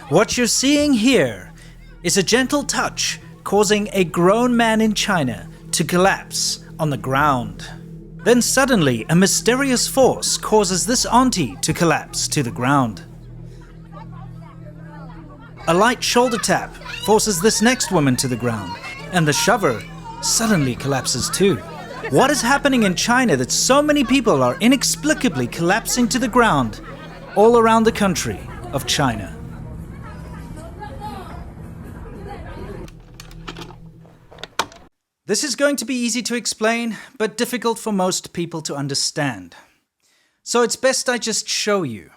What you're seeing here is a gentle touch causing a grown man in China to collapse on the ground. Then suddenly, a mysterious force causes this auntie to collapse to the ground. A light shoulder tap forces this next woman to the ground, and the shover suddenly collapses too. What is happening in China that so many people are inexplicably collapsing to the ground all around the country of China? This is going to be easy to explain, but difficult for most people to understand. So it's best I just show you.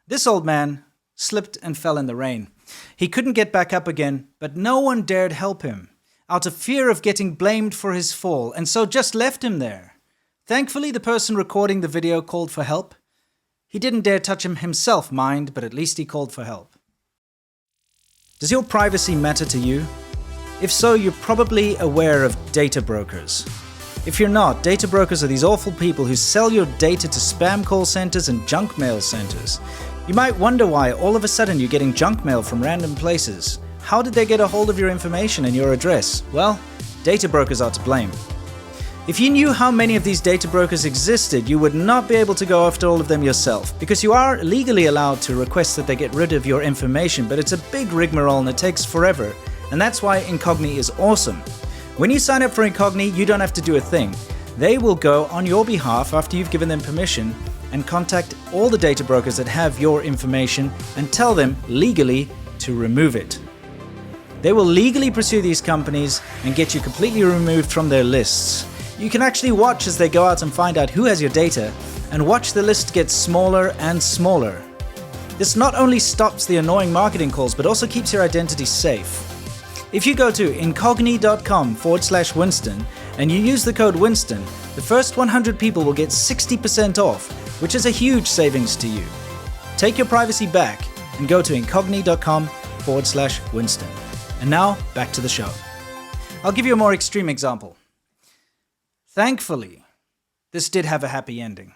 This old man slipped and fell in the rain. He couldn't get back up again, but no one dared help him, out of fear of getting blamed for his fall, and so just left him there. Thankfully, the person recording the video called for help. He didn't dare touch him himself, mind, but at least he called for help. Does your privacy matter to you? If so, you're probably aware of data brokers. If you're not, data brokers are these awful people who sell your data to spam call centers and junk mail centers. You might wonder why all of a sudden you're getting junk mail from random places. How did they get a hold of your information and your address? Well, data brokers are to blame. If you knew how many of these data brokers existed, you would not be able to go after all of them yourself, because you are legally allowed to request that they get rid of your information, but it's a big rigmarole and it takes forever. And that's why Incogni is awesome. When you sign up for Incogni, you don't have to do a thing. They will go on your behalf after you've given them permission and contact all the data brokers that have your information and tell them legally to remove it. They will legally pursue these companies and get you completely removed from their lists. You can actually watch as they go out and find out who has your data and watch the list get smaller and smaller. This not only stops the annoying marketing calls, but also keeps your identity safe. If you go to incogni.com/Winston and you use the code Winston, the first 100 people will get 60% off, which is a huge savings to you. Take your privacy back and go to incogni.com/Winston. And now, back to the show. I'll give you a more extreme example. Thankfully, this did have a happy ending.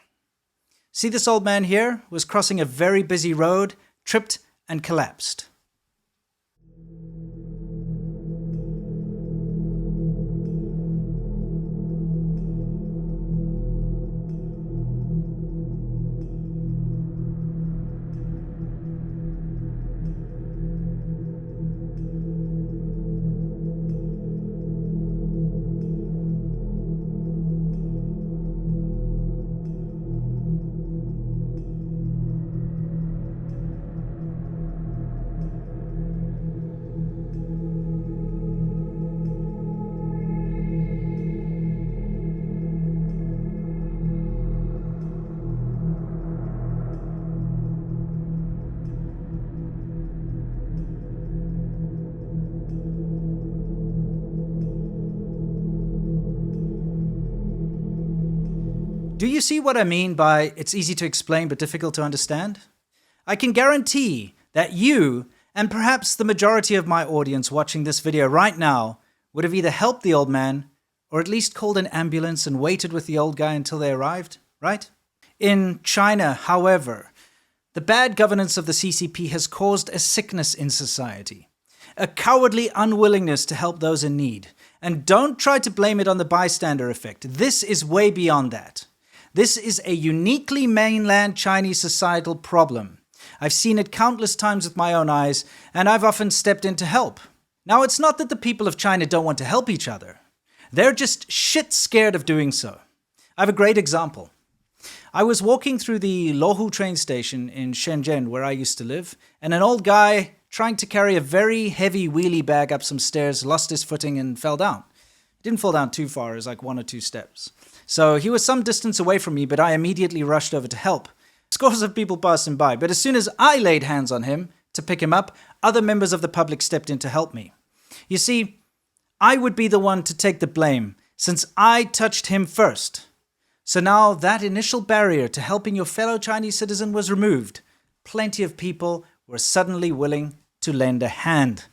See, this old man here was crossing a very busy road, tripped and collapsed. Do you see what I mean by it's easy to explain but difficult to understand? I can guarantee that you, and perhaps the majority of my audience watching this video right now, would have either helped the old man or at least called an ambulance and waited with the old guy until they arrived, right? In China, however, the bad governance of the CCP has caused a sickness in society, a cowardly unwillingness to help those in need. And don't try to blame it on the bystander effect. This is way beyond that. This is a uniquely mainland Chinese societal problem. I've seen it countless times with my own eyes, and I've often stepped in to help. Now, it's not that the people of China don't want to help each other. They're just shit scared of doing so. I have a great example. I was walking through the Luohu train station in Shenzhen, where I used to live, and an old guy trying to carry a very heavy wheelie bag up some stairs lost his footing and fell down. He didn't fall down too far, it was like 1 or 2 steps. So he was some distance away from me, but I immediately rushed over to help. Scores of people passing by, but as soon as I laid hands on him to pick him up, other members of the public stepped in to help me. You see, I would be the one to take the blame, since I touched him first. So now that initial barrier to helping your fellow Chinese citizen was removed. Plenty of people were suddenly willing to lend a hand.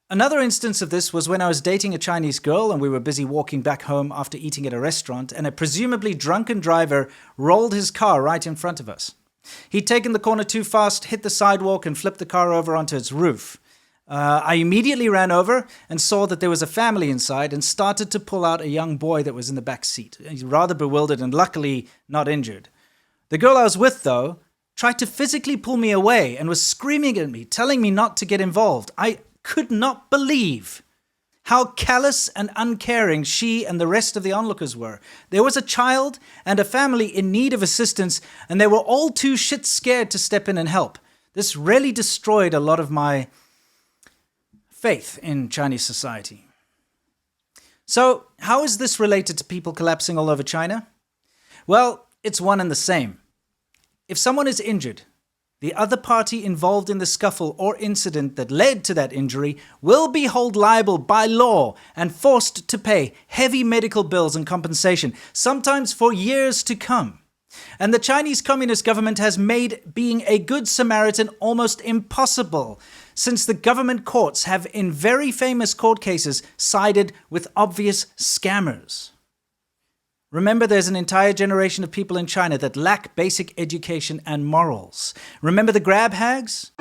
Another instance of this was when I was dating a Chinese girl and we were busy walking back home after eating at a restaurant, and a presumably drunken driver rolled his car right in front of us. He'd taken the corner too fast, hit the sidewalk, and flipped the car over onto its roof. I immediately ran over and saw that there was a family inside and started to pull out a young boy that was in the back seat. He's rather bewildered and luckily not injured. The girl I was with, though, tried to physically pull me away and was screaming at me, telling me not to get involved. I could not believe how callous and uncaring she and the rest of the onlookers were. There was a child and a family in need of assistance, and they were all too shit scared to step in and help. This really destroyed a lot of my faith in Chinese society. So, how is this related to people collapsing all over China? Well, it's one and the same. If someone is injured, the other party involved in the scuffle or incident that led to that injury will be held liable by law and forced to pay heavy medical bills and compensation, sometimes for years to come. And the Chinese Communist government has made being a good Samaritan almost impossible, since the government courts have, in very famous court cases, sided with obvious scammers. Remember, there's an entire generation of people in China that lack basic education and morals. Remember the grab hags?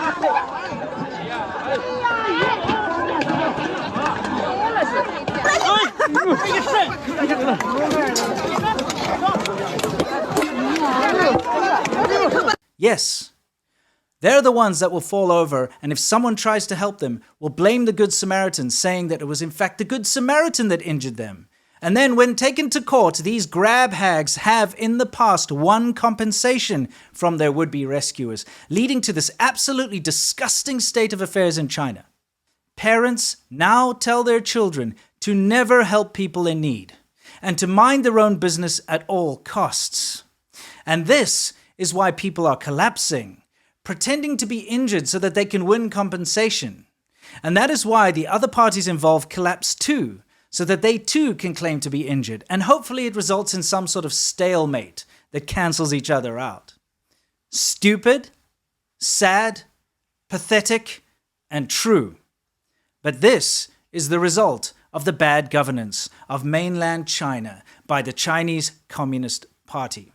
Yes, they're the ones that will fall over, and if someone tries to help them, will blame the Good Samaritan, saying that it was in fact the Good Samaritan that injured them. And then when taken to court, these grab hags have in the past won compensation from their would-be rescuers, leading to this absolutely disgusting state of affairs in China. Parents now tell their children to never help people in need and to mind their own business at all costs. And this is why people are collapsing, pretending to be injured so that they can win compensation. And that is why the other parties involved collapse too, so that they too can claim to be injured, and hopefully it results in some sort of stalemate that cancels each other out. Stupid, sad, pathetic, and true. But this is the result of the bad governance of mainland China by the Chinese Communist Party.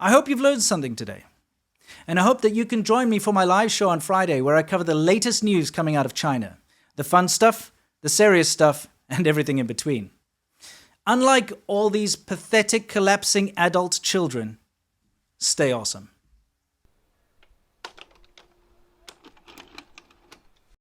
I hope you've learned something today. And I hope that you can join me for my live show on Friday, where I cover the latest news coming out of China. The fun stuff, the serious stuff, and everything in between. Unlike all these pathetic, collapsing adult children, stay awesome.